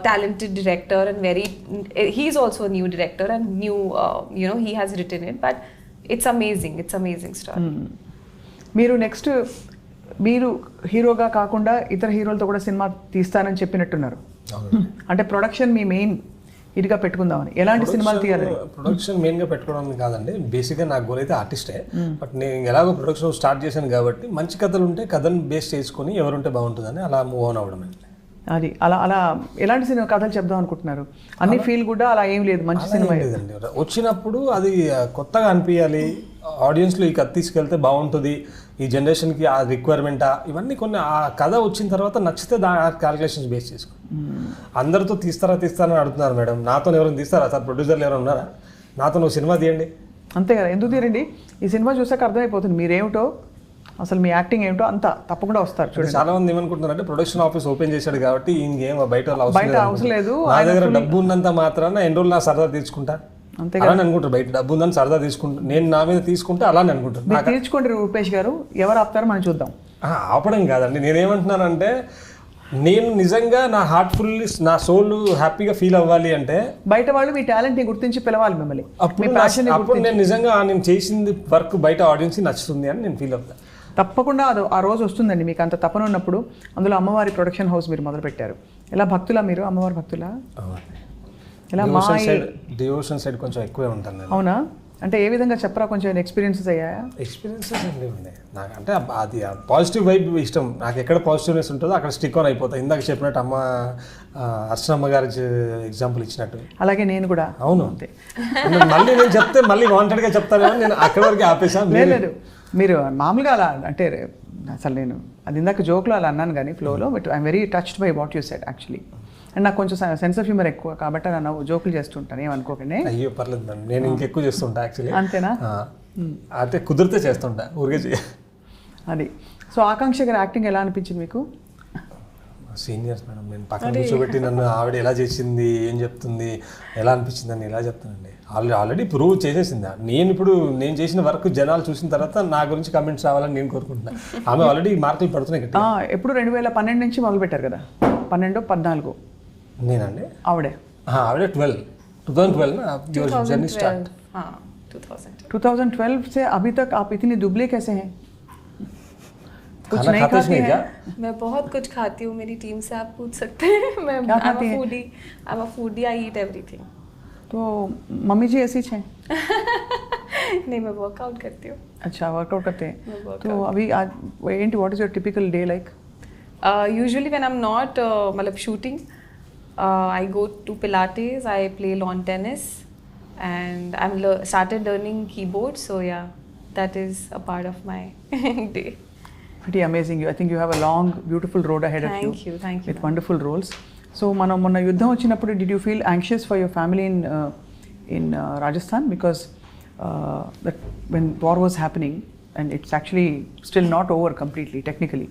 S2: talented director and very. He's also a new director and new. You know, he has written it, but it's amazing. It's amazing story.
S1: మీరు next మీరు హీరోగా కాకుండా ఇతర హీరోలతో కూడా cinema తీస్తానని చెప్పినట్టున్నారు. అంటే production మీ main ఇదిగా పెట్టుకుందామని. ఎలాంటి సినిమాలు తీయాలి?
S3: ప్రొడక్షన్ మెయిన్గా పెట్టుకోవడం కాదండి, బేసిక్గా నాకు గోల్ అయితే ఆర్టిస్టే. బట్ నేను ఎలాగో ప్రొడక్షన్ స్టార్ట్ చేశాను కాబట్టి మంచి కథలు ఉంటే కథను బేస్ చేసుకొని ఎవరుంటే బాగుంటుందని అలా మూవ్ ఆన్ అవ్వడం అండి.
S1: అది అలా అలా ఎలాంటి సినిమా కథలు చెప్దాం అనుకుంటున్నారు? అన్ని ఫీల్ కూడా అలా ఏం లేదు, మంచి సినిమా
S3: లేదండి. వచ్చినప్పుడు అది కొత్తగా అనిపించాలి, ఆడియన్స్లో ఈ కథ తీసుకెళ్తే బాగుంటుంది, ఈ జనరేషన్కి ఆ రిక్వైర్మెంటా, ఇవన్నీ కొన్ని ఆ కథ వచ్చిన తర్వాత నచ్చితే క్యాలిక్యులేషన్స్ బేస్ చేసుకో. అందరితో తీస్తారని అడుగుతున్నారు మేడం, నాతో ఎవరైనా తీస్తారా సార్? ప్రొడ్యూసర్లు ఎవరైనా ఉన్నారా? నాతో నువ్వు సినిమా తీయండి.
S1: అంతే కదా, ఎందుకు తీరండి? ఈ సినిమా చూసాక అర్థమైపోతుంది మీరేమిటో, అసలు మీ యాక్టింగ్ ఏమిటో అంతా తప్పకుండా వస్తారు. చూడండి,
S3: చాలా మంది ఏమనుకుంటున్నారంటే ప్రొడక్షన్ ఆఫీస్ ఓపెన్ చేశాడు కాబట్టి ఇంకేం బయట
S1: అవసరం లేదు,
S3: నా దగ్గర డబ్బు ఉన్నంత మాత్రాన ఎన్ని రోజులు నా సరదా తీసుకుంటా
S1: అంతే
S3: అలానే అనుకుంటారు. బయట డబ్బు ఉందని సరదా తీసుకుంటా, నేను నా మీద తీసుకుంటే అలానే అనుకుంటాను.
S1: మీరు తీర్చుకోండి రూపేష్ గారు, ఎవరు ఆపుతారో మనం చూద్దాం.
S3: ఆపడం కాదండి, నేనేమంటున్నానంటే నేను నిజంగా నా హార్ట్ఫుల్, నా సోల్ హ్యాపీగా ఫీల్ అవ్వాలి అంటే
S1: బయట వాళ్ళు మీ టాలెంట్ని గుర్తించి పిలవాలి మిమ్మల్ని.
S3: అప్పుడు నేను నిజంగా నేను చేసింది వర్క్ బయట ఆడియన్స్కి నచ్చుతుంది అని నేను ఫీల్ అవుతాను.
S1: తప్పకుండా అది ఆ రోజు వస్తుందండి. మీకు అంత తపన ఉన్నప్పుడు. అందులో అమ్మవారి ప్రొడక్షన్ హౌస్ మీరు మొదలుపెట్టారు. ఎలా భక్తులా మీరు? అమ్మవారి భక్తులా? ఎలా?
S3: డివోషన్ సైడ్ కొంచెం ఎక్కువే ఉంటాను.
S1: అవునా? అంటే ఏ విధంగా చెప్పరా, కొంచెం ఎక్స్పీరియన్సెస్ అయ్యాయా?
S3: ఎక్స్పీరియన్సెస్ ఏం లేవండి నాకు, అంటే అది పాజిటివ్ వైబ్ ఇష్టం నాకు. ఎక్కడ పాజిటివ్నెస్ ఉంటుందో అక్కడ స్టిక్ ఆన్ అయిపోతాయి. ఇందాక చెప్పినట్టు అమ్మ అర్చనమ్మ గారి ఎగ్జాంపుల్ ఇచ్చినట్టు.
S1: అలాగే నేను కూడా.
S3: అవును, అంతే. మళ్ళీ నేను చెప్తే మళ్ళీ వాంటెడ్గా చెప్తాను, నేను అక్కడి వరకు ఆపేసాను.
S1: లేదు, మీరు మామూలుగా అలా అంటే అసలు నేను అది ఇందాక జోక్లో అలా అన్నాను కానీ ఫ్లోలో, but I'm very touched by what you said actually. And నాకు కొంచెం సెన్స్ ఆఫ్ హ్యూమర్ ఎక్కువ కాబట్టి నన్ను జోకులు చేస్తుంటాను, ఏమనుకోకండి.
S3: అయ్యో పర్లేదు మేడం, నేను ఇంకెక్కువ చేస్తుంటా యాక్చువల్లీ.
S1: అంతేనా?
S3: అంటే కుదిరితే చేస్తుంటా, ఊరికే
S1: అది. సో ఆకాంక్ష గారి యాక్టింగ్ ఎలా అనిపించింది మీకు?
S3: సీనియర్స్ మేడం, నేను పక్కన కూర్చోబెట్టి నన్ను ఆవిడ ఎలా చేసింది, ఏం చెప్తుంది, ఎలా అనిపించింది అని ఎలా చెప్తానండి. ఆల్రెడీ ప్రూవ్ చేసేసింది. నేను చేసిన వర్క్ జనాలు చూసిన తర్వాత నా గురించి కమెంట్స్ రావాలని నేను కోరుకుంటున్నాను. ఆమె ఆల్రెడీ మార్కులు పడుతున్నాయి కదా.
S1: ఎప్పుడు 2012 నుంచి మొదలు పెట్టారు కదా? 12-14
S3: నేనండి.
S1: ఆవిడే
S3: 2012 जर्नी स्टार्ट
S1: 2012 से अभी तक आप इतनी दुबले कैसे हैं? कुछ नहीं खाती हैं?
S2: मैं बहुत कुछ खाती हूँ, मेरी टीम से आप पूछ सकते हैं. मैं I'm a foodie, I eat everything.
S1: तो मम्मी जी ऐसी हैं?
S2: नहीं, मैं वर्कआउट करती हूँ.
S1: अच्छा, वर्कआउट करते हैं. तो अभी आज what is your typical day like?
S2: Usually when I'm not मतलब shooting, I go to Pilates, I play lawn tennis, and I'm started learning keyboard. So yeah, that is a part of my day.
S1: Pretty amazing. I think you have a long, beautiful road ahead of you.
S2: Thank you.
S1: With wonderful roles. So మనం మొన్న యుద్ధం వచ్చినప్పుడు did you feel anxious for your family in Rajasthan because that when war was happening and it's actually still not over completely technically.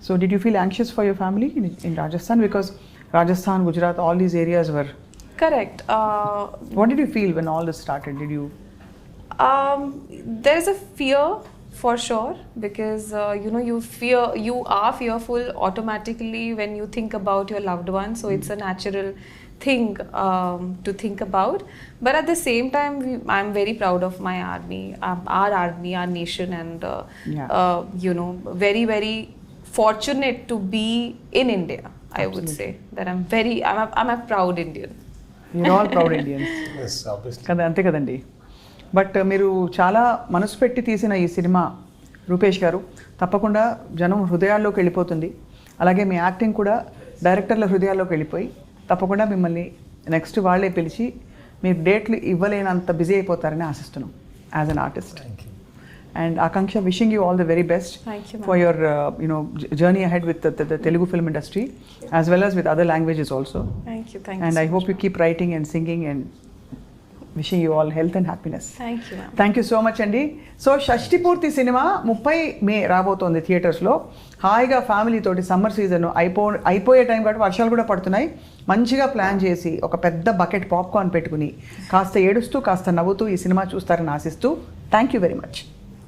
S1: So did you feel anxious for your family in Rajasthan because Rajasthan, Gujarat, all these areas were
S2: correct.
S1: What did you feel when all this started? Did you
S2: there's a fear for sure because you are fearful automatically when you think about your loved ones, so it's a natural thing to think about. But at the same time, I'm very proud of my army, our army, our nation, and very very fortunate to be in India. I would say that I'm a proud Indian.
S1: You're all proud Indians.
S3: Yes, obviously.
S1: కదా, అంతే కదండి. But మీరు చాలా మనసు పెట్టి తీసిన ఈ cinema Rupesh గారు తప్పకుండా జనం హృదయాల్లోకి వెళ్ళిపోతుంది. అలాగే మీ యాక్టింగ్ కూడా డైరెక్టర్ల హృదయాల్లోకి వెళ్ళిపోయి తప్పకుండా మిమ్మల్ని నెక్స్ట్ వాళ్ళే పిలిచి మీరు డేట్లు ఇవ్వలేనంత బిజీ అయిపోతారని ఆశిస్తున్నాం as an artist. And Akanksha, wishing you all the very best.
S2: Thank you,
S1: for your journey ahead with the Telugu film industry as well as with other languages also.
S2: Thank you.
S1: And I hope you keep writing and singing, and wishing you all health and happiness.
S2: Thank you, ma'am.
S1: Thank you so much అండి. So షష్టి పూర్తి cinema 30 మే రాబోతోంది థియేటర్స్లో. హాయిగా family తోటి summer season అయిపోయే time కాబట్టి వర్షాలు కూడా పడుతున్నాయి. మంచిగా ప్లాన్ చేసి ఒక పెద్ద బకెట్ పాప్కార్న్ పెట్టుకుని కాస్త ఏడుస్తూ కాస్త నవ్వుతూ ఈ సినిమా చూస్తారని ఆశిస్తూ థ్యాంక్ యూ వెరీ మచ్.